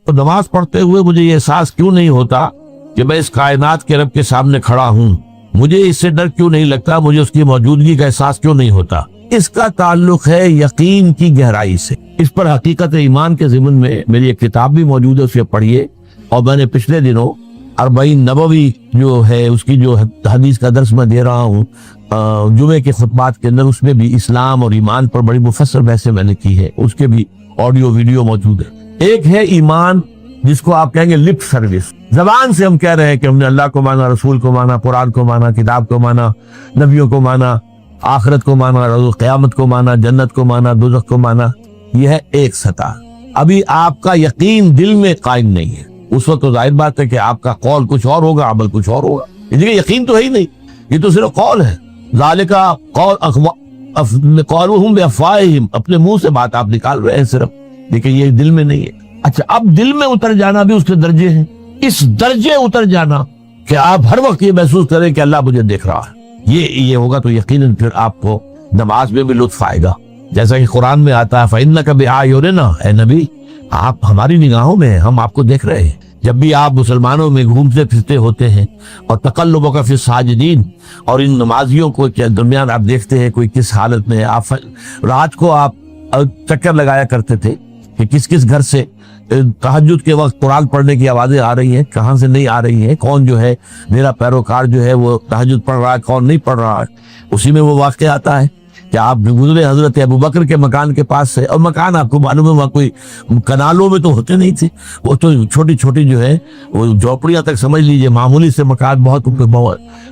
تو نماز پڑھتے ہوئے مجھے یہ احساس کیوں نہیں ہوتا کہ میں اس کائنات کے رب کے سامنے کھڑا ہوں؟ مجھے اس سے ڈر کیوں نہیں لگتا؟ مجھے اس کی موجودگی کا احساس کیوں نہیں ہوتا؟ اس کا تعلق ہے یقین کی گہرائی سے۔ اس پر حقیقت ایمان کے ضمن میں میری ایک کتاب بھی موجود ہے، اسے پڑھیے۔ اور میں نے پچھلے دنوں 40 نبوی جو ہے اس کی جو حدیث کا درس میں دے رہا ہوں جمعے کے خطبات کے اندر، اس میں بھی اسلام اور ایمان پر بڑی مفصل بحثیں میں نے کی ہے، اس کے بھی آڈیو ویڈیو موجود ہے۔ ایک ہے ایمان جس کو آپ کہیں گے لپ سروس، زبان سے ہم کہہ رہے ہیں کہ ہم نے اللہ کو مانا، رسول کو مانا، قرآن کو مانا، کتاب کو مانا، نبیوں کو مانا، آخرت کو مانا، روز قیامت کو مانا، جنت کو مانا، دوزخ کو مانا۔ یہ ہے ایک سطح۔ ابھی آپ کا یقین دل میں قائم نہیں ہے۔ اس وقت تو ظاہر بات ہے کہ آپ کا قول کچھ اور ہوگا، عمل کچھ اور ہوگا، لیکن یقین تو ہے ہی نہیں، یہ تو صرف قول ہے۔ ذالک قولہم بافواہہم، اپنے منہ سے بات آپ نکال رہے ہیں صرف، لیکن یہ دل میں نہیں ہے۔ اچھا، اب دل میں اتر جانا بھی اس کے درجے ہیں۔ اس درجے اتر جانا کہ آپ ہر وقت یہ محسوس کریں کہ اللہ مجھے دیکھ رہا ہے، یہ ہوگا تو یقیناً پھر آپ کو نماز میں بھی لطف آئے گا۔ جیسا کہ قرآن میں آتا ہے فَإِنَّكَ بِأَعْيُنِنَا، اے نبی آپ ہماری نگاہوں میں ہیں، ہم آپ کو دیکھ رہے ہیں۔ جب بھی آپ مسلمانوں میں گھومتے پھرتے ہوتے ہیں اور تقلبک فی الساجدین، اور ان نمازیوں کو کے درمیان آپ دیکھتے ہیں کوئی کس حالت میں ہے۔ آپ رات کو آپ چکر لگایا کرتے تھے کہ کس کس گھر سے تہجد کے وقت قرآن پڑھنے کی آوازیں آ رہی ہیں، کہاں سے نہیں آ رہی ہیں، کون جو ہے میرا پیروکار جو ہے وہ تہجد پڑھ رہا ہے، کون نہیں پڑھ رہا ہے۔ اسی میں وہ واقعہ آتا ہے کہ آپ گزرے حضرت ابوبکر کے مکان کے پاس سے، اور مکان آپ کو معلوم ہے وہاں کوئی کنالوں میں تو ہوتے نہیں تھے، وہ تو چھوٹی چھوٹی جو ہے وہ جھوپڑیاں تک سمجھ لیجئے، معمولی سے مکان، بہت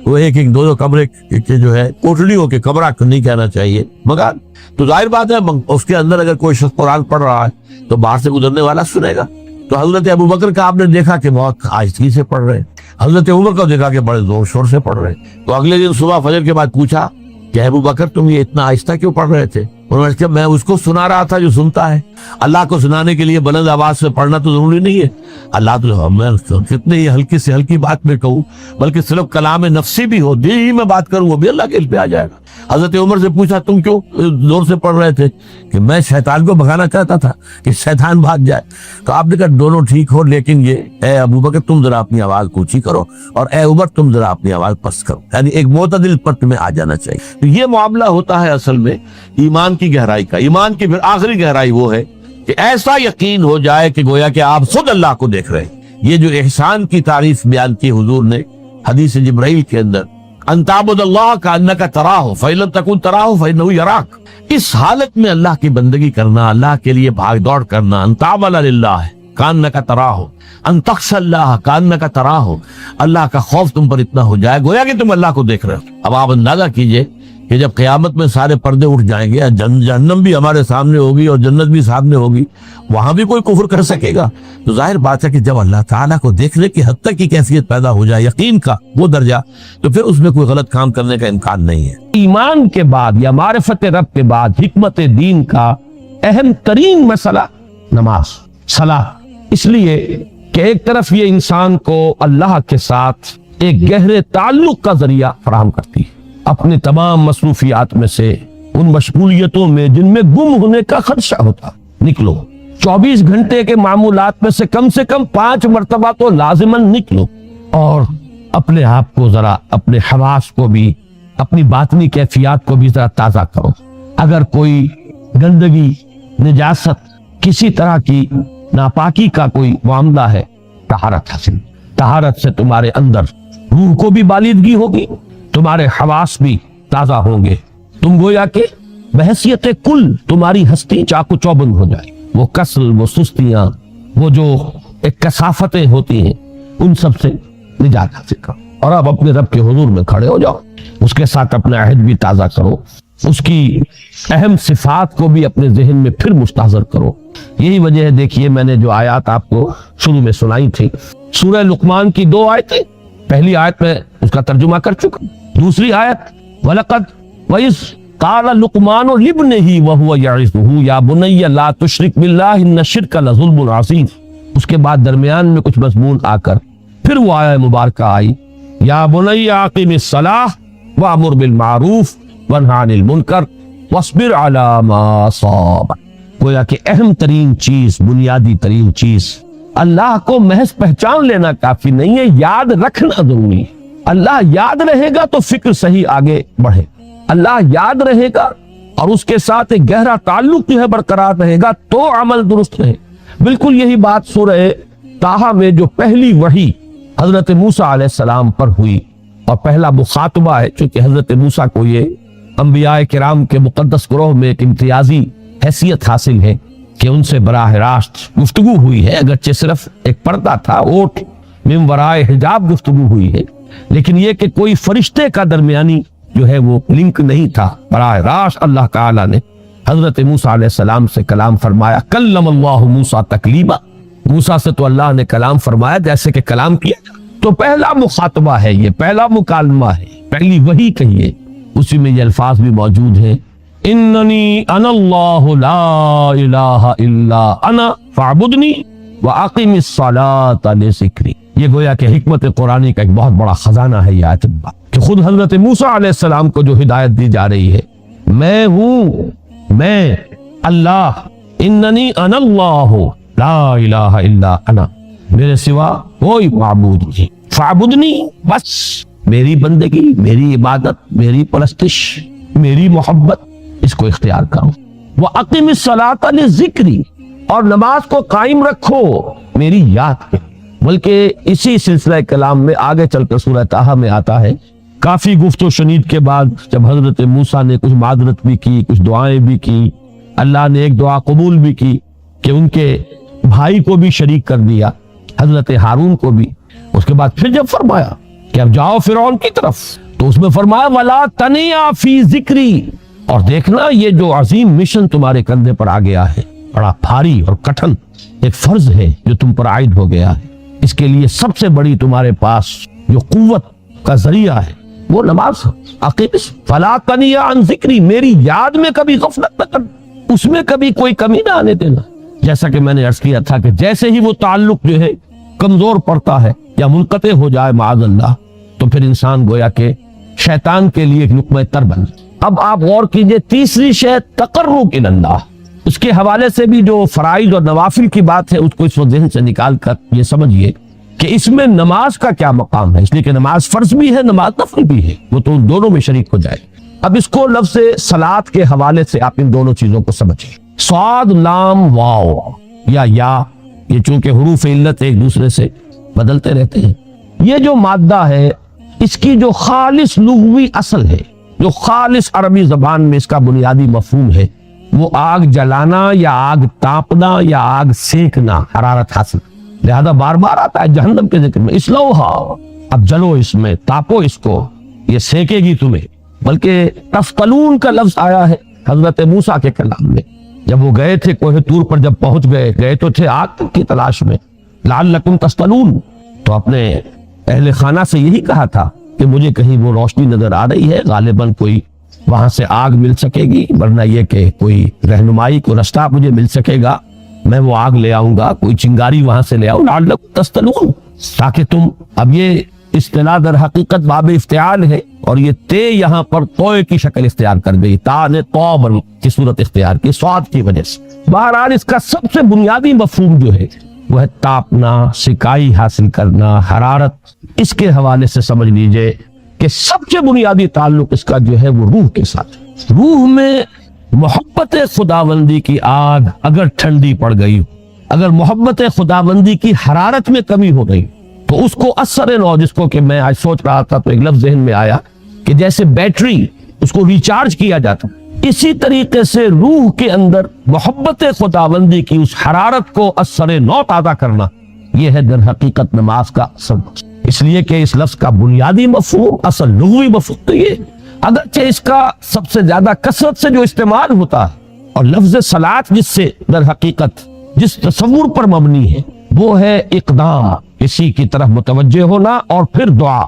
وہ ایک دو کمرے کے جو ہے کوٹڑیوں کے، کمرہ نہیں کہنا چاہیے، مکان۔ تو ظاہر بات ہے اس کے اندر اگر کوئی شخص قرآن پڑھ رہا ہے تو باہر سے گزرنے والا سنے گا۔ تو حضرت ابوبکر کا آپ نے دیکھا کہ بہت آہستگی سے پڑھ رہے ہیں، حضرت عمر کا دیکھا کہ بڑے زور شور سے پڑھ رہے ہیں۔ تو اگلے دن صبح فجر کے بعد پوچھا کہ ابوبکر تم یہ اتنا آہستہ کیوں پڑھ رہے تھے؟ انہوں نے کہا میں اس کو سنا رہا تھا جو سنتا ہے۔ اللہ کو سنانے کے لیے بلند آواز سے پڑھنا تو ضروری نہیں ہے، اللہ تو میں کتنے ہی ہلکی سے ہلکی بات میں کہوں، بلکہ صرف کلام نفسی بھی ہو، دل ہی میں بات کروں، وہ بھی اللہ کے علم پہ آ جائے گا۔ حضرت عمر سے پوچھا تم کیوں زور سے پڑھ رہے تھے؟ کہ میں شیطان کو بھگانا چاہتا تھا کہ شیطان بھاگ جائے۔ تو آپ نے کہا دونوں ٹھیک ہو، لیکن یہ اے ابوبکر تم ذرا اپنی آواز اونچی کرو، اور اے عمر تم ذرا اپنی آواز پست کرو، یعنی ایک معتدل پر تمہیں آ جانا چاہیے۔ تو یہ معاملہ ہوتا ہے اصل میں ایمان کی گہرائی کا۔ ایمان کی پھر آخری گہرائی وہ ہے کہ ایسا یقین ہو جائے کہ گویا کہ آپ خود اللہ کو دیکھ رہے ہیں۔ یہ جو احسان کی تعریف بیان کی حضور نے حدیث جبرائیل کے اندر، ان تعبد اللہ کانک تراہ فإن لم تکن تراہ فإنہ یراک، اس حالت میں اللہ کی بندگی کرنا، اللہ کے لیے بھاگ دوڑ کرنا، ان تعمل للہ کانک تراہ، ان تخشى اللہ کانک تراہ، اللہ کا خوف تم پر اتنا ہو جائے گویا کہ تم اللہ کو دیکھ رہے ہو۔ اب آپ اندازہ کیجئے کہ جب قیامت میں سارے پردے اٹھ جائیں گے، جہنم بھی ہمارے سامنے ہوگی اور جنت بھی سامنے ہوگی، وہاں بھی کوئی کفر کر سکے گا؟ تو ظاہر بات ہے کہ جب اللہ تعالیٰ کو دیکھنے کی حد تک کی کیفیت پیدا ہو جائے، یقین کا وہ درجہ، تو پھر اس میں کوئی غلط کام کرنے کا امکان نہیں ہے۔ ایمان کے بعد یا معرفت رب کے بعد حکمت دین کا اہم ترین مسئلہ نماز، صلاۃ، اس لیے کہ ایک طرف یہ انسان کو اللہ کے ساتھ ایک گہرے تعلق کا ذریعہ فراہم کرتی ہے، اپنے تمام مصروفیات میں سے، ان مشغولیتوں میں جن میں گم ہونے کا خدشہ ہوتا، نکلو۔ 24 گھنٹے کے معمولات میں سے کم 5 مرتبہ تو لازماً نکلو، اور اپنے آپ کو ذرا، اپنے حواس کو بھی، اپنی باطنی کیفیات کو بھی ذرا تازہ کرو۔ اگر کوئی گندگی، نجاست، کسی طرح کی ناپاکی کا کوئی معاملہ ہے، طہارت حاصل۔ طہارت سے تمہارے اندر روح کو بھی بالیدگی ہوگی، تمہارے حواس بھی تازہ ہوں گے، تم گویا کہ بحیثیت کل تمہاری ہستی چاقو چوبند ہو جائے، وہ کسل، وہ سستیاں، وہ جو ایک کثافتیں ہوتی ہیں، ان سب سے نجات حاصل کرو، اور اب اپنے رب کے حضور میں کھڑے ہو جاؤ، اس کے ساتھ اپنا عہد بھی تازہ کرو، اس کی اہم صفات کو بھی اپنے ذہن میں پھر مستحضر کرو۔ یہی وجہ ہے، دیکھیے میں نے جو آیات آپ کو شروع میں سنائی تھی، سورہ لقمان کی 2 آیتیں، پہلی آیت میں اس کا ترجمہ کر چکا، دوسری آیت وَلَقَدْ وَإِذْ قَالَ لُقْمَانُ لِابْنِهِ وَهُوَ يَعِظُهُ يَا بُنَيَّ لَا تُشْرِكْ بِاللَّهِ إِنَّ الشِّرْكَ لَظُلْمٌ عَظِيمٌ۔ اس کے بعد درمیان میں کچھ مضمون آ کر پھر وہ آیت مبارکہ آئی، یا بنی اقم الصلاۃ وامر بالمعروف وانہی عن المنکر واصبر علی ما اصابک۔ گویا کہ اہم ترین چیز، بنیادی ترین چیز اللہ کو محض پہچان لینا کافی نہیں ہے، یاد رکھنا ضروری ہے۔ اللہ یاد رہے گا تو فکر صحیح آگے بڑھے، اللہ یاد رہے گا اور اس کے ساتھ ایک گہرا تعلق جو ہے برقرار رہے گا تو عمل درست رہے۔ بالکل یہی بات سورہ طٰہٰ میں جو پہلی وحی حضرت موسیٰ علیہ السلام پر ہوئی اور پہلا مخاطبہ ہے، چونکہ حضرت موسیٰ کو یہ انبیاء کرام کے مقدس گروہ میں ایک امتیازی حیثیت حاصل ہے کہ ان سے براہ راست گفتگو ہوئی ہے، اگرچہ صرف ایک پردہ تھا، اوٹ من ورائے حجاب گفتگو ہوئی ہے، لیکن یہ کہ کوئی فرشتے کا درمیانی جو ہے وہ لنک نہیں تھا، براہ راست اللہ تعالی نے حضرت موسیٰ علیہ السلام سے کلام فرمایا۔ کلم اللہ موسیٰ تکلیما، موسیٰ سے تو اللہ نے کلام فرمایا جیسے کہ کلام کیا۔ تو پہلا مخاطبہ ہے، یہ پہلا مکالمہ ہے، پہلی وحی کہیے، اسی میں یہ الفاظ بھی موجود ہیں، اننی انا اللہ لا الہ الا انا فاعبدنی واقم الصلاۃ لذکری۔ یہ گویا کہ حکمت قرآنی کا ایک بہت بڑا خزانہ ہے یہ آیت کہ خود حضرت موسیٰ علیہ السلام کو جو ہدایت دی جا رہی ہے، میں ہوں، میں اللہ، اننی انا اللہ لا الہ الا انا، میرے سوا کوئی معبود نہیں، فاعبدنی، بس میری بندگی، میری عبادت، میری پرستش، میری محبت، اس کو اختیار کرو۔ وَأَقِمِ الصَّلَاةَ لِذِكْرِي، اور نماز کو قائم رکھو میری یاد کے۔ بلکہ اسی سلسلہ کلام میں آگے چل کر سورہ طٰہٰ میں آتا ہے، کافی گفت و شنید کے بعد جب حضرت موسیٰ نے کچھ معذرت بھی کی، کچھ دعائیں بھی کی، اللہ نے ایک دعا قبول بھی کی کہ ان کے بھائی کو بھی شریک کر دیا، حضرت ہارون کو بھی۔ اس کے بعد پھر جب فرمایا کہ اب جاؤ فرعون کی طرف، تو اس میں فرمایا وَلَا تَنِيَا فِي ذِكْرِي، اور دیکھنا یہ جو عظیم مشن تمہارے کندھے پر آ گیا ہے، بڑا بھاری اور کٹھن ایک فرض ہے جو تم پر عائد ہو گیا ہے، اس کے لیے سب سے بڑی تمہارے پاس جو قوت کا ذریعہ ہے وہ نماز ہے۔ فَلَا تَنِيَا عَن ذِكْرِي، میری یاد میں کبھی غفلت نہ کرنا، اس میں کبھی کوئی کمی نہ آنے دینا۔ جیسا کہ میں نے عرض کیا تھا کہ جیسے ہی وہ تعلق جو ہے کمزور پڑتا ہے یا منقطع ہو جائے معاذ اللہ، تو پھر انسان گویا کہ شیطان کے لیے ایک لقمہ تر بن جائے۔ اب آپ غور کیجئے، تیسری شے تقرب الی اللہ، اس کے حوالے سے بھی جو فرائض اور نوافل کی بات ہے اس کو اس وقت ذہن سے نکال کر یہ سمجھیے کہ اس میں نماز کا کیا مقام ہے، اس لیے کہ نماز فرض بھی ہے، نماز نفل بھی ہے، وہ تو ان دونوں میں شریک ہو جائے۔ اب اس کو لفظ صلاۃ کے حوالے سے آپ ان دونوں چیزوں کو سمجھیں۔ صاد لام واو یا یہ چونکہ حروف علت ایک دوسرے سے بدلتے رہتے ہیں، یہ جو مادہ ہے اس کی جو خالص لغوی اصل ہے، جو خالص عربی زبان میں اس کا بنیادی مفہوم ہے، وہ آگ جلانا یا آگ تاپنا یا آگ سینکنا، حرارت حاصل۔ لہذا بار بار آتا ہے جہنم کے ذکر میں، اسلوہا، اب جلو اس میں، تاپو اس کو، یہ سینکے گی تمہیں۔ بلکہ تفتلون کا لفظ آیا ہے حضرت موسیٰ کے کلام میں، جب وہ گئے تھے کوہ طور پر، جب پہنچ گئے تو تھے آگ کی تلاش میں، لعلکم تفتلون، تو اپنے اہل خانہ سے یہی کہا تھا کہ مجھے کہیں وہ روشنی نظر آ رہی ہے، غالباً کوئی وہاں سے آگ مل سکے گی، ورنہ یہ کہ کوئی رہنمائی کو رستہ مجھے مل سکے گا، میں وہ آگ لے آؤں گا، کوئی چنگاری وہاں سے لے آؤں، لعلکم تفتلون، تاکہ تم، اب یہ اصطلاح در حقیقت باب افتعال ہے، اور یہ تے یہاں پر توئے کی شکل اختیار کر گئی، تا نے توبر کی صورت اختیار کی سواد کی وجہ سے۔ بہرحال اس کا سب سے بنیادی مفہوم جو ہے وہ ہے تاپنا، سکائی حاصل کرنا، حرارت۔ اس کے حوالے سے سمجھ لیجئے کہ سب سے بنیادی تعلق اس کا جو ہے وہ روح کے ساتھ ہے۔ روح میں محبت خداوندی کی آگ اگر ٹھنڈی پڑ گئی، اگر محبت خداوندی کی حرارت میں کمی ہو گئی، تو اس کو اثر نو، جس کو کہ میں آج سوچ رہا تھا تو ایک لفظ ذہن میں آیا کہ جیسے بیٹری اس کو ریچارج کیا جاتا، اسی طریقے سے روح کے اندر محبت خداوندی کی اس حرارت کو اثر نو تازہ کرنا، یہ ہے در حقیقت نماز کا اصل مقصد۔ اس لیے کہ اس لفظ کا بنیادی مفہوم، اصل لغوی مفہوم تو یہ، اگرچہ اس کا سب سے زیادہ کثرت سے جو استعمال ہوتا ہے، اور لفظ صلاۃ جس سے در حقیقت جس تصور پر مبنی ہے وہ ہے اقدام، کسی کی طرف متوجہ ہونا اور پھر دعا۔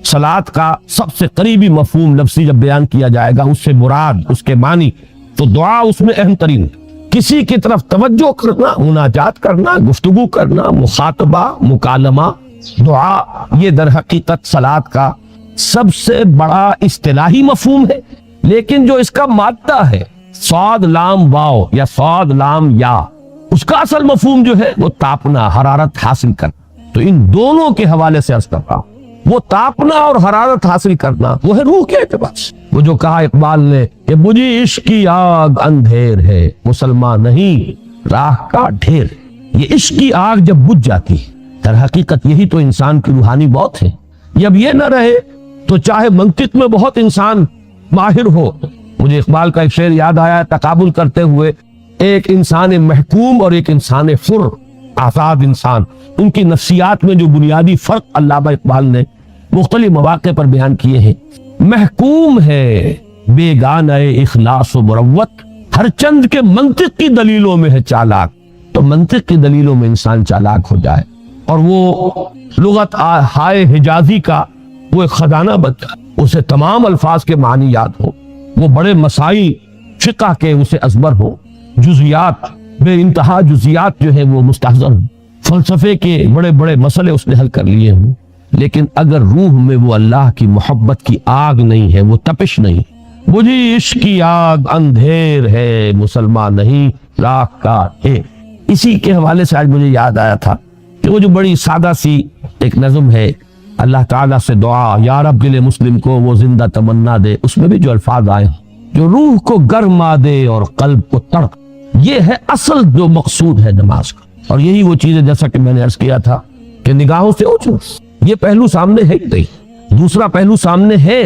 صلاۃ کا سب سے قریبی مفہوم لفظی جب بیان کیا جائے گا، اس سے مراد، اس کے معنی، تو دعا اس میں اہم ترین، کسی کی طرف توجہ کرنا، مناجات کرنا، گفتگو کرنا، مخاطبہ، مکالمہ، دعا، یہ در حقیقت صلاۃ کا سب سے بڑا اصطلاحی مفہوم ہے۔ لیکن جو اس کا مادہ ہے، صاد لام واو یا صاد لام یا، اس کا اصل مفہوم جو ہے وہ تاپنا، حرارت حاصل کرنا۔ تو ان دونوں کے حوالے سے عرض کر رہا ہوں، وہ تاپنا اور حرارت حاصل کرنا وہ ہے روح کے اعتبار سے۔ وہ جو کہا اقبال نے کہ مجھے عشق کی آگ اندھیر ہے، مسلمان نہیں راہ کا ڈھیر۔ یہ عشق کی آگ جب بجھ جاتی ہے، در حقیقت یہی تو انسان کی روحانی موت ہے۔ جب یہ نہ رہے تو چاہے منطق میں بہت انسان ماہر ہو، مجھے اقبال کا ایک شعر یاد آیا تقابل کرتے ہوئے، ایک انسان محکوم اور ایک انسان حر، آزاد انسان، ان کی نفسیات میں جو بنیادی فرق علامہ اقبال نے مختلف مواقع پر بیان کیے ہیں۔ محکوم ہے بیگانہ اخلاص و مروت، ہر چند کے منطق کی دلیلوں میں ہے چالاک۔ تو منطق کی دلیلوں میں انسان چالاک ہو جائے اور وہ لغت ہائے حجازی کا وہ ایک خزانہ بن جائے، اسے تمام الفاظ کے معنی یاد ہو، وہ بڑے مسائل فقہ کے اسے ازبر ہو، جزیات بے انتہا جزیات جو ہے وہ مستحضر ہوں، فلسفے کے بڑے بڑے مسئلے اس نے حل کر لیے ہوں، لیکن اگر روح میں وہ اللہ کی محبت کی آگ نہیں ہے، وہ تپش نہیں، مجھے عشق کی آگ اندھیر ہے، مسلمان نہیں راہ کا ڈھیر۔ اسی کے حوالے سے آج مجھے یاد آیا تھا کہ وہ جو بڑی سادہ سی ایک نظم ہے، اللہ تعالیٰ سے دعا یا رب دل مسلم کو وہ زندہ تمنا دے، اس میں بھی جو الفاظ آئے ہیں، جو روح کو گرما دے اور قلب کو تڑپ، یہ ہے اصل جو مقصود ہے نماز کا۔ اور یہی وہ چیز ہے جیسا کہ میں نے عرض کیا تھا کہ نگاہوں سے اوجھل، یہ پہلو سامنے ہے ہی نہیں، دوسرا پہلو سامنے ہے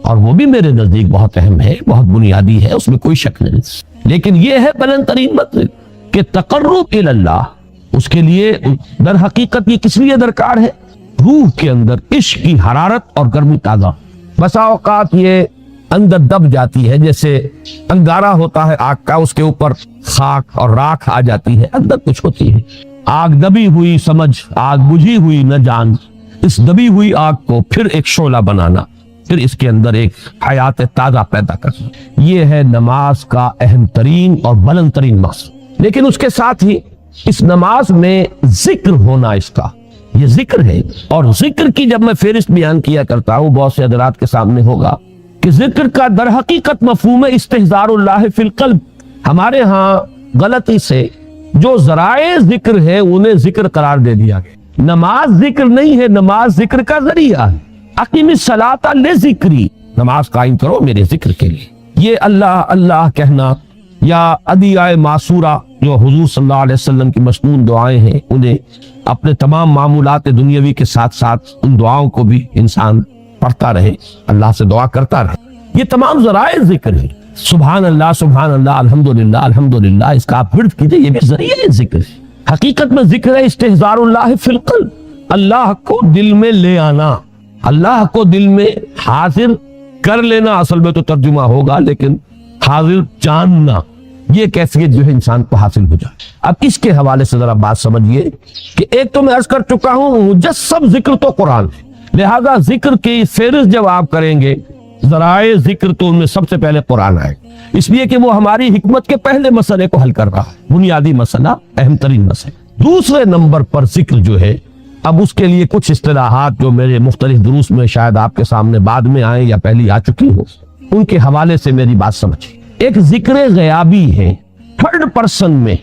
اور وہ بھی میرے نزدیک بہت اہم ہے، بہت بنیادی ہے، اس میں کوئی شک نہیں، لیکن یہ ہے بلند ترین مطلب کہ تقرب الی اللہ، اس کے لیے در حقیقت یہ کس لیے درکار ہے؟ روح کے اندر عشق کی حرارت اور گرمی تازہ۔ بسا اوقات یہ اندر دب جاتی ہے، جیسے انگارہ ہوتا ہے آگ کا، اس کے اوپر خاک اور راکھ آ جاتی ہے، اندر کچھ ہوتی ہے، آگ دبی ہوئی سمجھ، آگ بجھی ہوئی نہ جان، اس دبی ہوئی آگ کو پھر ایک شعلہ بنانا، پھر اس کے اندر ایک حیات تازہ پیدا کرنا، یہ ہے نماز کا اہم ترین اور بلند ترین مقصد۔ لیکن اس کے ساتھ ہی اس نماز میں ذکر ہونا، اس کا یہ ذکر ہے، اور ذکر کی جب میں فہرست بیان کیا کرتا ہوں بہت سے حضرات کے سامنے ہوگا کہ ذکر کا در حقیقت مفہوم ہے استحضار اللہ فی القلب۔ ہمارے ہاں غلطی سے جو ذرائع ذکر ہے انہیں ذکر قرار دے دیا گیا، نماز ذکر نہیں ہے، نماز ذکر کا ذریعہ ہے۔ اقیم الصلاۃ لذکری، نماز قائم کرو میرے ذکر کے لیے۔ یہ اللہ اللہ کہنا یا ادعیائے معصورہ جو حضور صلی اللہ علیہ وسلم کی مسنون دعائیں ہیں، انہیں اپنے تمام معمولات دنیاوی کے ساتھ ساتھ ان دعاؤں کو بھی انسان پڑھتا رہے، اللہ سے دعا کرتا رہے، یہ تمام ذرائع ذکر ہے۔ سبحان اللہ الحمدللہ الحمدللہ، اس کا آپ ورد کیجئے، یہ بھی ذریعہ ذکر ہے۔ حقیقت میں ذکر ہے استحضار اللہ فی القلب، اللہ کو دل میں لے آنا، اللہ کو دل میں حاضر کر لینا، اصل میں تو ترجمہ ہوگا، لیکن حاضر جاننا، یہ کیفیت جو ہے انسان کو حاصل ہو جائے۔ اب اس کے حوالے سے ذرا بات سمجھیے کہ ایک تو میں عرض کر چکا ہوں مجسم ذکر تو قرآن ہے، لہذا ذکر کی فہرست جب آپ کریں گے ذرائع ذکر تو ان میں سب سے پہلے قرآن آئے، اس لیے کہ وہ ہماری حکمت کے پہلے مسئلے کو حل کر رہا ہے، بنیادی مسئلہ، اہم ترین مسئلہ۔ دوسرے نمبر پر ذکر جو ہے، اب اس کے لیے کچھ اصطلاحات جو میرے مختلف دروس میں شاید آپ کے سامنے بعد میں آئیں یا پہلی آ چکی ہوں، ان کے حوالے سے میری بات سمجھیں۔ ایک ذکر غیابی ہے، تھرڈ پرسن میں،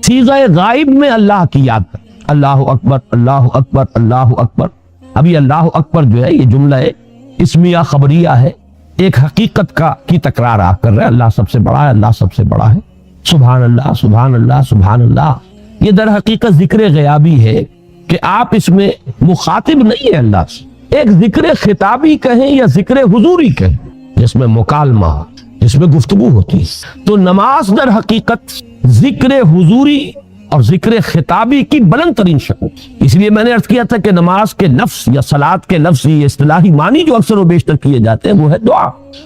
صیغہ غائب میں اللہ کی یاد، اللہ اکبر اللہ اکبر اللہ اکبر۔ اب یہ اللہ اکبر جو ہے یہ جملہ ہے اسمیہ خبریہ ہے، ایک حقیقت کی تکرار آپ کر رہے ہیں، اللہ سب سے بڑا ہے، اللہ سب سے بڑا ہے، سبحان اللہ سبحان اللہ سبحان اللہ۔ یہ در حقیقت ذکر غیابی ہے کہ آپ اس میں مخاطب نہیں ہے اللہ سے، ایک ذکر خطابی کہیں یا ذکر حضوری کہیں، جس میں مکالمہ، جس میں گفتگو ہوتی ہے۔ تو نماز در حقیقت ذکر حضوری اور ذکر خطابی کی بلند ترین شکل، اس لیے میں نے عرض کیا تھا کہ نماز کے لفظ یا صلاۃ کے لفظ، یہ اصطلاحی معنی جو اکثر و بیشتر کیے جاتے ہیں وہ ہے دعا،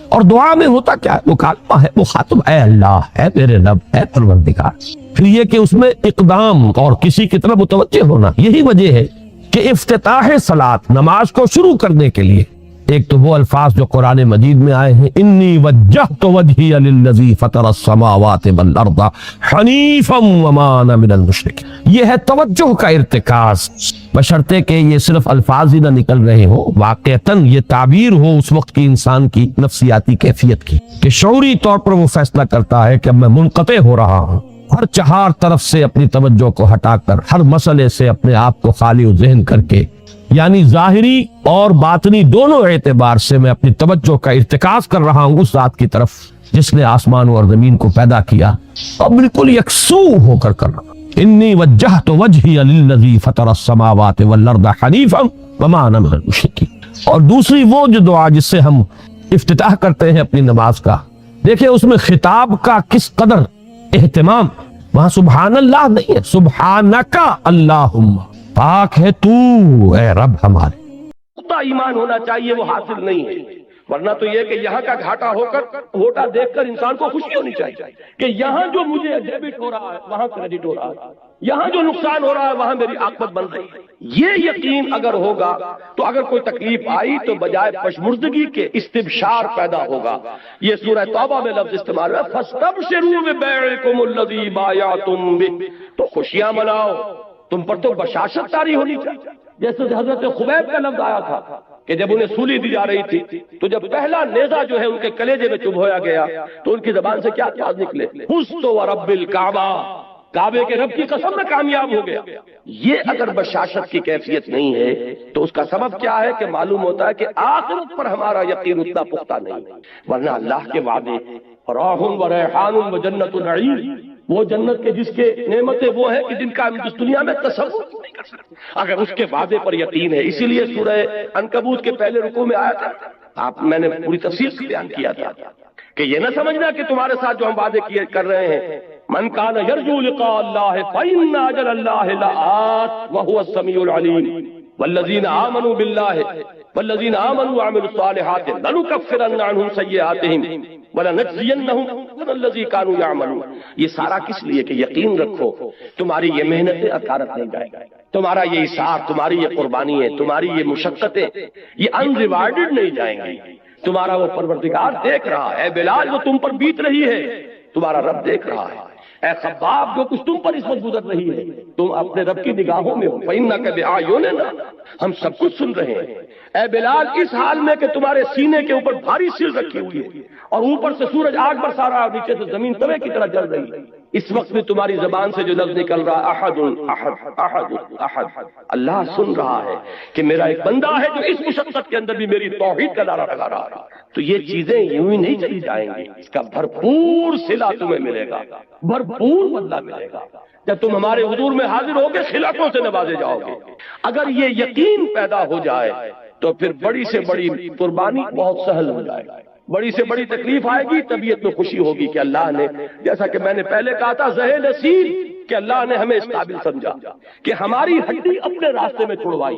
اور دعا میں ہوتا کیا ہے؟ مکالمہ ہے، مخاطب اے اللہ، ہے میرے رب، ہے پروردگار۔ پھر یہ کہ اس میں اقدام اور کسی کی طرف متوجہ ہونا، یہی وجہ ہے کہ افتتاح صلاۃ، نماز کو شروع کرنے کے لیے ایک تو وہ الفاظ جو قرآن مجید میں آئے ہیں، انی وجہت وجہی للذی فطر السماوات والارض حنیفا وما انا من المشرکین، یہ ہے توجہ کا ارتکاز، بشرطے کہ یہ صرف الفاظ ہی نہ نکل رہے ہوں، واقعتاً یہ تعبیر ہو اس وقت کی انسان کی نفسیاتی کیفیت کی، کہ شعوری طور پر وہ فیصلہ کرتا ہے کہ اب میں منقطع ہو رہا ہوں، ہر چہار طرف سے اپنی توجہ کو ہٹا کر، ہر مسئلے سے اپنے آپ کو خالی و ذہن کر کے، یعنی ظاہری اور باطنی دونوں اعتبار سے میں اپنی توجہ کا ارتکاز کر رہا ہوں اس ذات کی طرف جس نے آسمانوں اور زمین کو پیدا کیا، اور بالکل یکسو ہو کر کرنا۔ انی وجہت وجہی للذی فطر السماوات والارض حنیفا وما انا من المشرکین۔ اور دوسری وہ جو دعا جس سے ہم افتتاح کرتے ہیں اپنی نماز کا، دیکھیں اس میں خطاب کا کس قدر اہتمام، وہاں سبحان اللہ نہیں ہے، سبحانکا اللہم، پاک ہے تو اے رب ہمارے۔ اتنا ایمان ہونا چاہیے، وہ حاصل نہیں ہے، ورنہ تو یہ کہ یہاں کا گھاٹا ہو کر گھوٹا دیکھ کر انسان کو خوشی ہونی چاہیے کہ یہاں جو مجھے ڈیبٹ ہو رہا ہے وہاں کریڈٹ ہو رہا ہے، یہاں جو نقصان ہو رہا ہے وہاں میری عاقبت بن رہی ہے۔ یہ یقین اگر ہوگا تو اگر کوئی تکلیف آئی تو بجائے پشمردگی کے استبشار پیدا ہوگا۔ یہ سورہ توبہ میں لفظ استعمال ہے، فَاسْتَبْشِرُوا بِبَيْعِكُمُ الَّذِي بَایَعْتُم بِهِ، تو خوشیاں مناؤ، تم پر تو بشاشت طاری ہونی چاہیے۔ جیسے حضرت خبیب کا لفظ آیا تھا کہ جب انہیں سولی دی جا رہی تھی تو جب پہلا نیزہ جو ہے ان کے کلیجے میں چبھویا گیا تو ان کی زبان سے کیا الفاظ نکلے؟ فزت ورب الکعبہ، کعبے کے رب کی قسم میں کامیاب ہو گیا۔ یہ اگر بشاشت کی کیفیت نہیں ہے تو اس کا سبب کیا ہے کہ معلوم ہوتا ہے کہ آخرت پر ہمارا یقین اتنا پختہ نہیں، ورنہ اللہ کے وعدے فراح و ریحان و جنت نعیم، وہ جنت کے جس کے نعمتیں وہ ہیں کہ جن کا ہم اس دنیا میں تصور نہیں کر سکتے، اگر اس کے وعدے پر یقین ہے۔ اسی لیے سورہ عنکبوت کے پہلے رکوع میں آیا تھا، میں نے پوری تفصیل سے بیان کیا تھا کہ یہ نہ سمجھنا کہ تمہارے ساتھ جو ہم وعدے کیے کر رہے ہیں، من کان یرجو لقاء اللہ فإن اجل اللہ لآت وهو السمیع العلیم والذین آمنوا باللہ والذین آمنوا وعملوا الصالحات لنکفرن عنہم سیئاتہم وَلَنَجْزِيَنَّهُمْ أَحْسَنَ الَّذِي كَانُوا يَعْمَلُونَ۔ یہ سارا کس لیے کہ یقین رکھو تمہاری یہ محنتیں اکارت نہیں جائیں گی، تمہارا یہ اِسعار، تمہاری یہ قربانی ہے، تمہاری یہ مشقتیں یہ ان ریوارڈڈ نہیں جائیں گی۔ تمہارا وہ پروردگار دیکھ رہا ہے، اے بلال جو تم پر بیت رہی ہے تمہارا رب دیکھ رہا ہے، اے خباب جو کچھ تم پر اس وقت گزر رہی ہے تم اپنے رب کی نگاہوں میں ہو، فَإِنَّكَ بِأَعْيُنِنَا، ہم سب کچھ سن رہے ہیں۔ اے بلال اس حال میں کہ تمہارے سینے کے اوپر بھاری سل رکھی ہوئی ہے اور اوپر سے سورج آگ برسا رہا ہے، نیچے سے زمین توے کی طرح جل رہی ہے، اس وقت بھی تمہاری زبان سے جو لفظ نکل رہا ہے احد احد احد احد، اللہ سن رہا ہے کہ میرا ایک بندہ ہے جو اس مشقت کے اندر بھی میری توحید کا نعرہ لگا رہا ہے۔ تو یہ چیزیں یوں ہی نہیں چلی جائیں گی، اس کا بھرپور صلہ تمہیں ملے گا، بھرپور بدلہ ملے گا۔ جب تم ہمارے حضور میں حاضر ہوگے خلعتوں سے نوازے جاؤ گے۔ اگر یہ یقین پیدا ہو جائے تو پھر بڑی سے بڑی قربانی بہت سہل ہو جائے گا، بڑی سے بڑی تکلیف آئے گی طبیعت میں خوشی ہوگی کہ اللہ نے، جیسا کہ میں نے پہلے کہا تھا، زہ نصیب کہ اللہ نے ہمیں اس قابل سمجھا کہ ہماری ہڈی اپنے راستے میں چھڑوائی،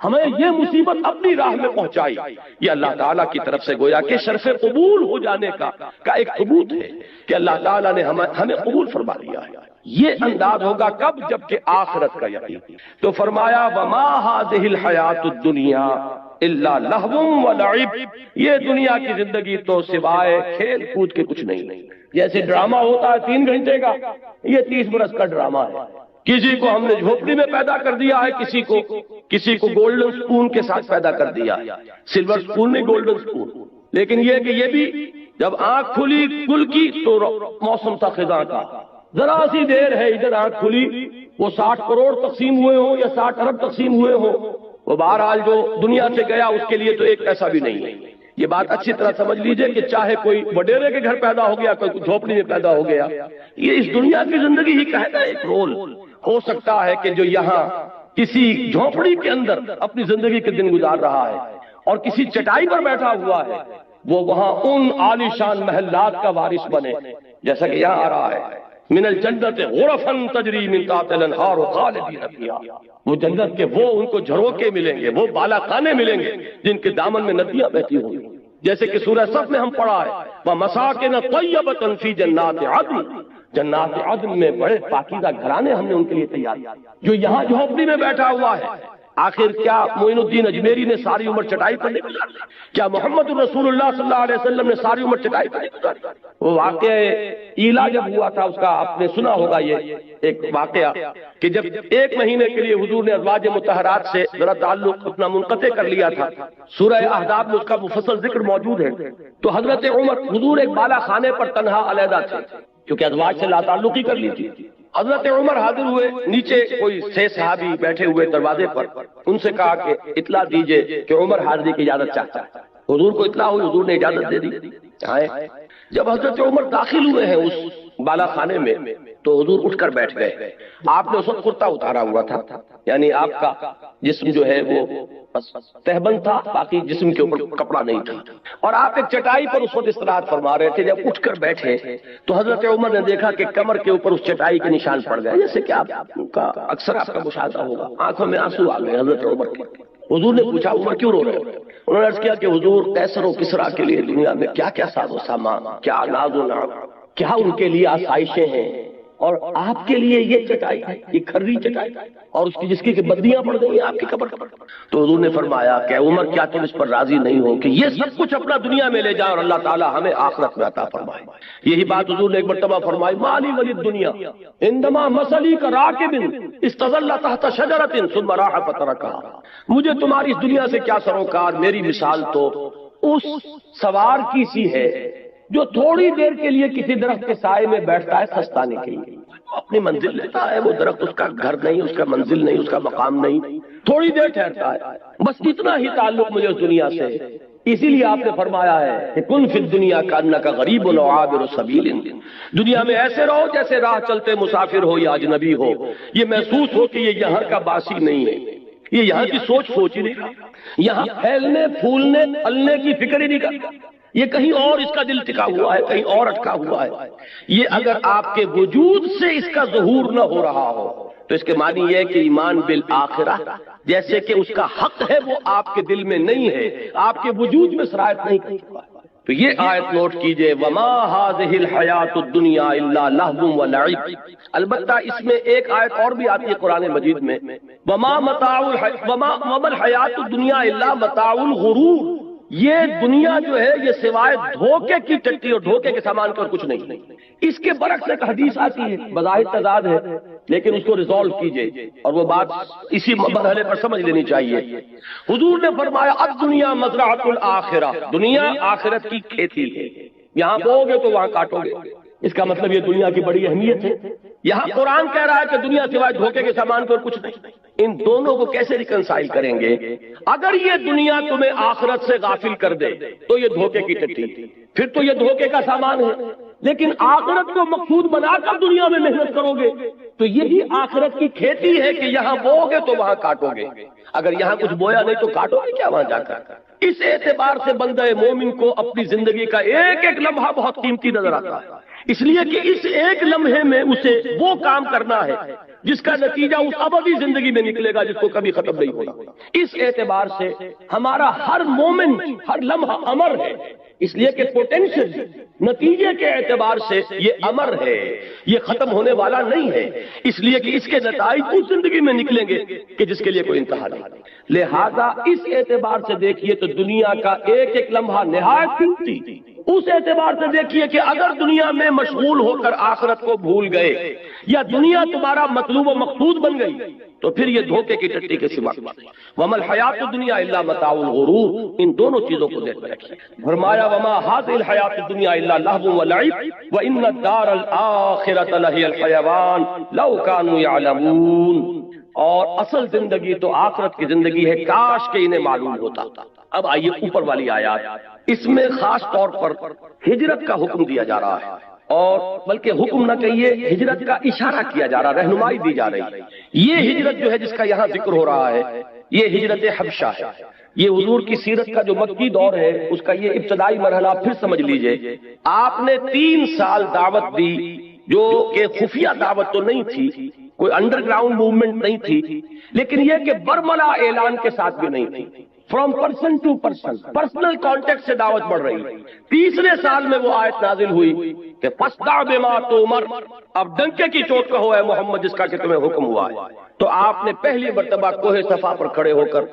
ہمیں یہ مصیبت اپنی راہ میں پہنچائی۔ یہ اللہ تعالیٰ کی طرف سے گویا کہ شرف قبول ہو جانے کا ایک ثبوت ہے کہ اللہ تعالیٰ نے ہمیں قبول فرما لیا ہے۔ یہ انداز ہوگا کب؟ جبکہ آخرت کا یقین۔ تو فرمایا وما هذه الحیات الدنیا الا لہو ولعب، یہ دنیا کی زندگی تو سوائے کھیل کود کے کچھ نہیں۔ جیسے ڈرامہ ہوتا ہے 3 گھنٹے کا، یہ 30 برس کا ڈرامہ ہے۔ کسی کو ہم نے جھوپڑی میں پیدا کر دیا ہے، کسی کو گولڈن سپون کے ساتھ پیدا کر دیا، سلور سپون نہیں گولڈن سپون۔ لیکن یہ کہ یہ بھی جب آنکھ کھلی کل کی تو موسم تھا خزاں کا، ذرا سی دیر ہے ادھر آنکھ کھلی، وہ 60 کروڑ تقسیم ہوئے ہوں یا 60 ارب تقسیم ہوئے ہوں، وہ بہرحال جو دنیا سے گیا اس کے لیے تو ایک پیسہ بھی نہیں ہے۔ یہ بات اچھی طرح سمجھ لیجئے کہ چاہے کوئی وڈیرے کے گھر پیدا ہو گیا، کوئی جھوپڑی میں پیدا ہو گیا، یہ اس دنیا کی زندگی ہی کا ہے نا ایک رول۔ ہو سکتا ہے کہ جو یہاں کسی جھوپڑی کے اندر اپنی زندگی کے دن گزار رہا ہے اور کسی چٹائی پر بیٹھا ہوا ہے، وہ وہاں ان عالیشان محلات کا وارث بنے، جیسا کہ یہاں آ رہا ہے من الجنت غرفا تجری من تحتها الانہار خالدین فیہا، وہ جنت کے وہ ان کو جھروکے ملیں گے، وہ بالا خانے ملیں گے جن کے دامن میں ندیاں بہتی ہوں گی، جیسے کہ سورہ صف میں ہم پڑھا ہے وَمَسَاكِنَ طَيِّبَةً فِي جَنَّاتِ عَدْنٍ، جنات عدن میں بڑے پاکیزہ گھرانے ہم نے ان کے لیے تیار کیے۔ جو یہاں جھوپڑی میں بیٹھا ہوا ہے، آخر کیا معین الدین اجمیری نے ساری عمر چٹائی پر نہیں گزاری؟ کیا محمد الرسول اللہ صلی اللہ علیہ وسلم نے ساری عمر چٹائی پر نہیں گزاری؟ وہ واقعہ ایلا جب ہوا تھا، اس کا آپ نے سنا ہوگا یہ ایک واقعہ کہ جب 1 مہینے کے لیے حضور نے ازواج مطہرات سے ذرا تعلق اپنا منقطع کر لیا تھا، سورہ احزاب میں اس کا مفصل ذکر موجود ہے۔ تو حضرت عمر، حضور ایک بالا خانے پر تنہا علیحدہ تھے، کیونکہ ازواج سے لا تعلقی کر لی تھی۔ حضرت عمر حاضر ہوئے، نیچے کوئی 6 صحابی بیٹھے ہوئے دروازے پر، ان سے کہا کہ اطلاع دیجئے کہ عمر حاضری کی اجازت چاہتا ہے۔ حضور کو اطلاع ہوئی، حضور نے اجازت دے دی، آئے۔ جب حضرت عمر داخل ہوئے ہیں اس بالا خانے میں تو حضور اٹھ کر بیٹھ گئے۔ آپ نے اس وقت کرتا اتارا ہوا تھا، یعنی آپ کا جسم جو ہے وہ تہبند تھا، باقی جسم کے اوپر کپڑا نہیں تھا، اور آپ ایک چٹائی پر اس وقت استراحت فرما رہے تھے۔ جب اٹھ کر بیٹھے تو حضرت عمر نے دیکھا کہ کمر کے اوپر اس چٹائی کے نشان پڑ گئے، جیسے کہ آپ کا اکثر آپ کا مشاہدہ ہوگا۔ آنکھوں میں آنسو آ گئے حضرت عمر کے۔ حضور نے پوچھا عمر کیوں رو رہے ہو؟ انہوں نے عرض کیا کہ حضور قیصر و کسریٰ کے لیے دنیا میں کیا کیا ساز و سامان، کیا ناز و نعم، کیا ان کے لیے آسائشیں ہیں، اور آپ کے لیے یہ چٹائی ہے، یہ کھری چٹائی، اور اس کی جس کی کہ بدیاں پڑ گئی ہیں آپ کی قبر پر۔ تو حضور نے فرمایا کہ عمر کیا تم اس پر راضی نہیں ہو کہ یہ سب کچھ اپنا دنیا میں لے جائیں اور اللہ تعالیٰ ہمیں آخرت میں عطا فرمائے؟ یہی بات حضور نے ایک مرتبہ فرمائی، مالی ولی الدنیا عندما مثلی کراکب استظل تحت شجرۃ ثم راح فترکها، مجھے تمہاری اس دنیا سے کیا سروکار، میری مثال تو اس سوار کی سی ہے جو تھوڑی دیر کے لیے کسی درخت کے سائے میں بیٹھتا ہے سستانے کے لیے، اپنی منزل لیتا ہے، وہ درخت اس کا گھر نہیں، اس کا منزل نہیں، اس کا مقام نہیں، تھوڑی دیر ٹھہرتا ہے، بس اتنا ہی تعلق مجھے اس دنیا سے۔ اسی لیے آپ نے فرمایا ہے کہ کن فی الدنیا کانک غریب و عابر سبیل، دنیا میں ایسے رہو جیسے راہ چلتے مسافر ہو یا اجنبی ہو، یہ محسوس ہو کہ یہ یہاں کا باسی نہیں ہے، یہ یہاں کی سوچ ہی نہیں کرتا، یہاں پھیلنے پھولنے پلنے کی فکر ہی نہیں کرتا، یہ کہیں اور اس کا دل ٹکا ہوا ہے، کہیں اور اٹکا ہوا ہے۔ یہ اگر آپ کے وجود سے اس کا ظہور نہ ہو رہا ہو تو اس کے معنی یہ ہے کہ ایمان بالآخرہ جیسے کہ اس کا حق ہے وہ آپ کے دل میں نہیں ہے، آپ کے وجود میں سرایت نہیں کر چکا ہے۔ تو یہ آیت نوٹ کیجئے، وما هذه الحیات الدنیا الا لہو ولعب۔ البتہ اس میں ایک آیت اور بھی آتی ہے قرآن مجید میں، وما الحیات الدنیا الا متاع الغرور، یہ دنیا جو ہے یہ سوائے دھوکے کی ٹٹی اور دھوکے کے سامان کا اور کچھ نہیں۔ اس کے برعکس ایک حدیث آتی ہے، بظاہر تضاد ہے لیکن اس کو ریزالو کیجئے اور وہ بات اسی مرحلے پر سمجھ لینی چاہیے۔ حضور نے فرمایا الدنیا مزرعۃ الآخرہ، دنیا آخرت کی کھیتی ہے، یہاں بو گے تو وہاں کاٹو گے۔ اس کا مطلب یہ دنیا کی بڑی اہمیت ہے۔ یہاں قرآن کہہ رہا ہے کہ دنیا سوائے دھوکے کے سامان کو اور کچھ نہیں۔ ان دونوں کو کیسے ریکنسائل کریں گے؟ اگر یہ دنیا تمہیں آخرت سے غافل کر دے تو یہ دھوکے کی ٹٹی، پھر تو یہ دھوکے کا سامان ہے، لیکن آخرت کو مقصود بنا کر دنیا میں محنت کرو گے تو یہی آخرت کی کھیتی ہے کہ یہاں بو گے تو وہاں کاٹو گے، اگر یہاں کچھ بویا نہیں تو کاٹو گے کیا وہاں جا کر؟ اس اعتبار سے بندہ مومن کو اپنی زندگی کا ایک ایک لمحہ بہت قیمتی نظر آتا ہے، اس لیے کہ اس ایک لمحے میں اسے وہ کام کرنا ہے جس کا نتیجہ اس ابدی زندگی میں نکلے گا، جس کو کبھی ختم نہیں ہوگا۔ اس اعتبار سے ہمارا ہر مومن ہر لمحہ امر ہے، اس لیے کہ پوٹینشل نتیجے کے اعتبار سے یہ امر ہے، یہ ختم ہونے والا نہیں ہے، اس لیے کہ اس کے نتائج اس زندگی میں نکلیں گے کہ جس کے لیے کوئی انتہا نہیں۔ لہذا اس اعتبار سے دیکھیے تو دنیا کا ایک ایک لمحہ نہایت قیمتی، اس اعتبار سے دیکھیے کہ اگر دنیا میں مشغول ہو کر آخرت کو بھول گئے یا دنیا تمہارا مطلوب و مقصود بن گئی تو پھر یہ دھوکے کی ٹٹی کے سوا وما الحیات الدنیا الا متاع الغرور۔ ان دونوں چیزوں کو دیکھ رکھیے۔ فرمایا وما هذه الحیات الدنیا الا لهو ولعب وان الدار الاخرة لهي الحیوان لو كانوا يعلمون، اور اصل زندگی تو آخرت کی زندگی ہے، کاش کہ انہیں معلوم ہوتا۔ اب آئیے اوپر والی آیات، اس میں خاص طور پر ہجرت کا حکم دیا جا رہا ہے، اور بلکہ حکم نہ کہیے ہجرت کا اشارہ کیا جا رہا، رہنمائی دی جا رہی ہے۔ یہ ہجرت جو ہے جس کا یہاں ذکر ہو رہا ہے یہ ہجرت حبشہ ہے۔ یہ حضور کی سیرت کا جو مکی دور ہے اس کا یہ ابتدائی مرحلہ پھر سمجھ لیجئے۔ آپ نے 3 سال دعوت دی، جو کہ خفیہ دعوت تو نہیں تھی، کوئی انڈر گراؤنڈ موومنٹ نہیں تھی، لیکن یہ کہ برملا اعلان کے ساتھ بھی نہیں تھی، from person to person, personal contact سے دعوت بڑھ رہی ہے۔ 3 صال میں وہ آیت نازل ہوئی کہ فاصدع بما تؤمر، اب ڈنکے کی چوٹ کہو اے محمد جس کا کہ تمہیں حکم ہوا ہے۔ تو آپ نے پہلی مرتبہ کوہ صفا پر کھڑے ہو کر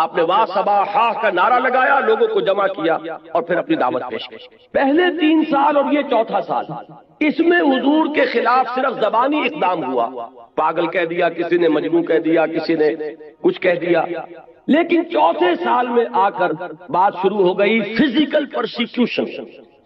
آپ نے وا صباحا کا نعرہ لگایا، لوگوں کو جمع کیا اور پھر اپنی دعوت پیش کی۔ پہلے 3 سال اور یہ 4تھا سال، اس میں حضور کے خلاف صرف زبانی اقدام ہوا، پاگل کہہ دیا کسی نے، مجنون کہہ دیا کسی نے، کچھ کہہ دیا، لیکن 4تھے سال میں آ کر بات شروع ہو گئی فزیکل پرسیکیوشن،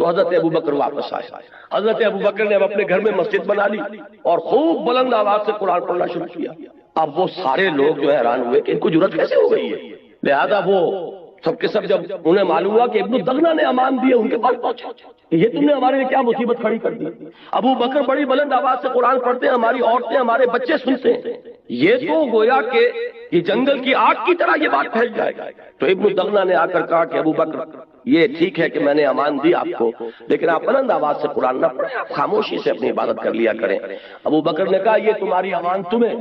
تو حضرت ابو بکر واپس آئے. حضرت ابو بکر نے اب اپنے گھر میں مسجد بنا لی اور خوب بلند آواز سے قرآن پڑھنا شروع کیا. اب وہ سارے لوگ جو حیران ہوئے کہ ان کو جرأت کیسے ہو گئی ہے. لہذا وہ سب کے سب جب انہیں معلوم ہوا کہ ابن الدغنہ نے امان دیے, ان کے پاس پہنچے, یہ تم نے ہمارے لیے کیا مصیبت کھڑی کر دی. ابو بکر بڑی بلند آواز سے قرآن پڑھتے ہیں, ہماری عورتیں ہمارے بچے سنتے ہیں, یہ تو گویا کہ یہ جنگل کی آگ کی طرح یہ بات پھیل جائے گا. تو ابن الدغنہ نے آ کر کہا کہ ابو بکر یہ ٹھیک ہے کہ میں نے امان دی آپ کو, لیکن آپ بلند آواز سے قرآن نہ پڑھیں, آپ خاموشی سے اپنی عبادت کر لیا کریں. ابو بکر نے کہا یہ تمہاری امان تمہیں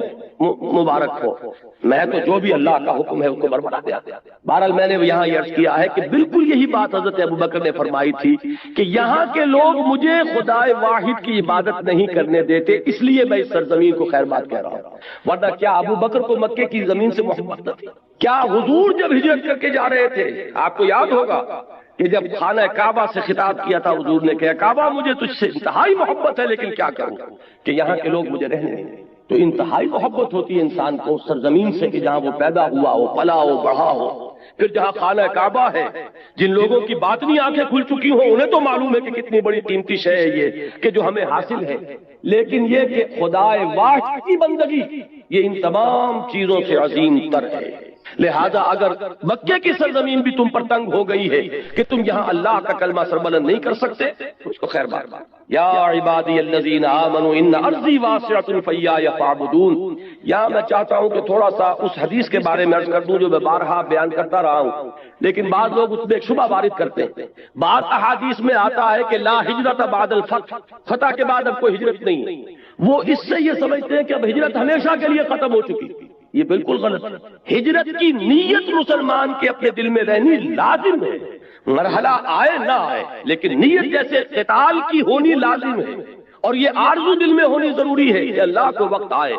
مبارک ہو, میں تو جو بھی اللہ کا حکم ہے اس کو بربلا دیا. بہرحال میں نے یہاں یہ عرض کیا ہے کہ بالکل یہی بات حضرت ابو بکر نے فرمائی تھی کہ یہاں کے لوگ مجھے خدائے واحد کی عبادت نہیں کرنے دیتے, اس لیے میں اس سرزمین کو خیر بات کہہ رہا ہوں. ورنہ کیا ابو بکر کو مکے کی زمین سے محبت نہ تھی؟ کیا حضور جب ہجرت کر کے جا رہے تھے, آپ کو یاد ہوگا کہ جب خانہ کعبہ سے خطاب کیا تھا, حضور نے کہا کعبہ مجھے تجھ سے انتہائی محبت ہے, لیکن کیا کروں کہ یہاں کے لوگ مجھے رہنے نہیں دیتے. تو انتہائی محبت ہوتی ہے انسان کو اس سرزمین سے کہ جہاں وہ پیدا ہوا ہو, پلا ہو, بڑھا ہو. پھر جہاں خانہ کعبہ ہے, جن لوگوں کی باطنی آنکھیں کھل چکی ہوں انہیں تو معلوم ہے کہ کتنی بڑی قیمتی شے ہے یہ کہ جو ہمیں حاصل ہے, لیکن یہ کہ خدائے واحد کی بندگی یہ ان تمام چیزوں سے عظیم تر ہے. لہذا اگر مکے کی سرزمین بھی تم پر تنگ ہو گئی ہے کہ تم یہاں اللہ کا کلمہ سربلند نہیں کر سکتے, تو اس کو خیر بات. یا عبادی الذین آمنوا ان ارضی واسعۃ فایای فاعبدون. یہاں میں چاہتا ہوں کہ تھوڑا سا اس حدیث کے بارے میں عرض کر دوں جو میں بارہا بیان کرتا رہا ہوں, لیکن بعض لوگ اس میں ایک شبہ وارد کرتے ہیں. بعض احادیث میں آتا ہے کہ لا ہجرت بعد الفتح, فتح کے بعد اب کوئی ہجرت نہیں. وہ اس سے یہ سمجھتے ہیں کہ اب ہجرت ہمیشہ کے لیے ختم ہو چکی. یہ بالکل غلط. ہجرت کی نیت مسلمان کے اپنے دل میں رہنی لازم ہے, مرحلہ آئے نہ آئے, لیکن نیت جیسے قتال کی ہونی لازم ہے. اور یہ آرزو دل میں ہونی ضروری ہے کہ اللہ کو وقت آئے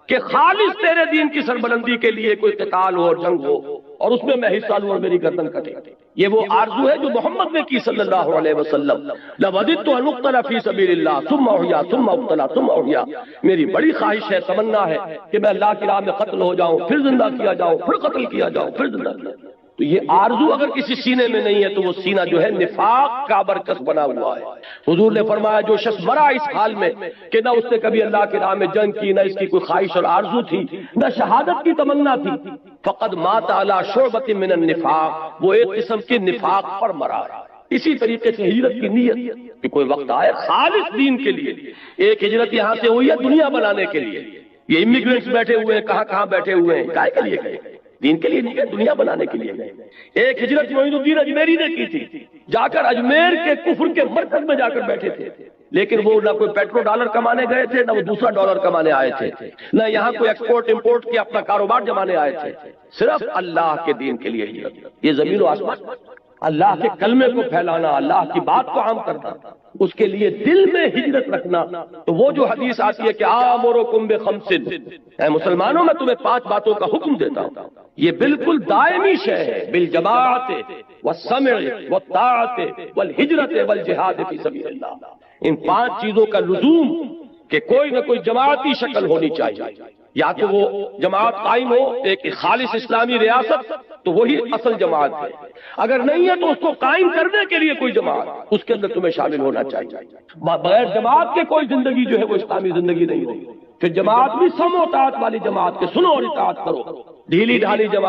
کہ خالص تیرے دین کی سربلندی کے لیے کوئی قتال ہو اور جنگ ہو اور اس میں حصہ لوں اور میری گردن کٹے. یہ وہ آرزو ہے جو محمد نے کی صلی اللہ علیہ وسلم. لوددت ان اقتل فی سبیل اللہ ثم احیا ثم اقتل ثم احیا. میری بڑی خواہش ہے, تمنا ہے کہ میں اللہ کی راہ میں قتل ہو جاؤں, پھر زندہ کیا جاؤں, پھر قتل کیا جاؤں, پھر زندہ کیا جاؤں. تو یہ آرزو اگر کسی سینے میں نہیں ہے تو وہ سینہ جو ہے نفاق کا برکت بنا ہوا ہے. حضور نے فرمایا جو شخص مرا اس حال میں کہ نہ اس نے کبھی اللہ کی راہ میں جنگ کی, نہ اس کی کوئی خواہش اور آرزو تھی, نہ شہادت کی تمنا تھی, فقد مات علی شعبۃ من النفاق, وہ ایک قسم کے نفاق پر مرا. اسی طریقے سے ہجرت کی نیت کہ کوئی وقت آئے خالص دین کے لیے. ایک ہجرت یہاں سے ہوئی ہے دنیا بنانے کے لیے. یہ امیگرینٹس بیٹھے ہوئے ہیں, کہاں کہاں بیٹھے ہوئے ہیں, کائے کے لیے گئے, دین کے لیے نہیں گئے, دنیا بنانے کے لیے گئے. ایک ہجرت معین الدین اجمیری نے کی تھی, جا کر اجمیر کے کفر کے مرکز میں جا کر بیٹھے تھے, لیکن وہ نہ کوئی پیٹرو ڈالر کمانے گئے تھے, نہ وہ دوسرا ڈالر کمانے آئے تھے, نہ یہاں کوئی ایکسپورٹ امپورٹ کے اپنا کاروبار جمانے آئے تھے. صرف اللہ کے دین کے لیے ہجرت. یہ زمین و آسمان, اللہ کے کلمے کو پھیلانا, اللہ کی بات کو عام کرنا, اس کے لیے دل میں ہجرت رکھنا. تو وہ جو حدیث آتی ہے کہ آمرکم بخمس, اے مسلمانوں میں تمہیں 5 باتوں کا حکم دیتا ہوں, یہ بالکل دائمی شے ہے. بالجماعت والسمع والطاعت والہجرت والجہاد فی سبیل اللہ. ان 5 چیزوں کا لزوم کہ کوئی نہ کوئی جماعتی شکل ہونی چاہیے. یا تو وہ جماعت قائم ہو, ایک خالص اسلامی ریاست, تو وہی اصل جماعت ہے. اگر نہیں ہے تو اس کو قائم کرنے کے لیے کوئی جماعت, اس کے اندر تمہیں شامل ہونا چاہیے. بغیر جماعت کے کوئی زندگی جو ہے وہ اسلامی زندگی نہیں ہوگی. پھر جماعت بھی سم و اطاعت والی جماعت کے, سنو اور اطاعت کرو. ڈھیلی ڈھالی جماعت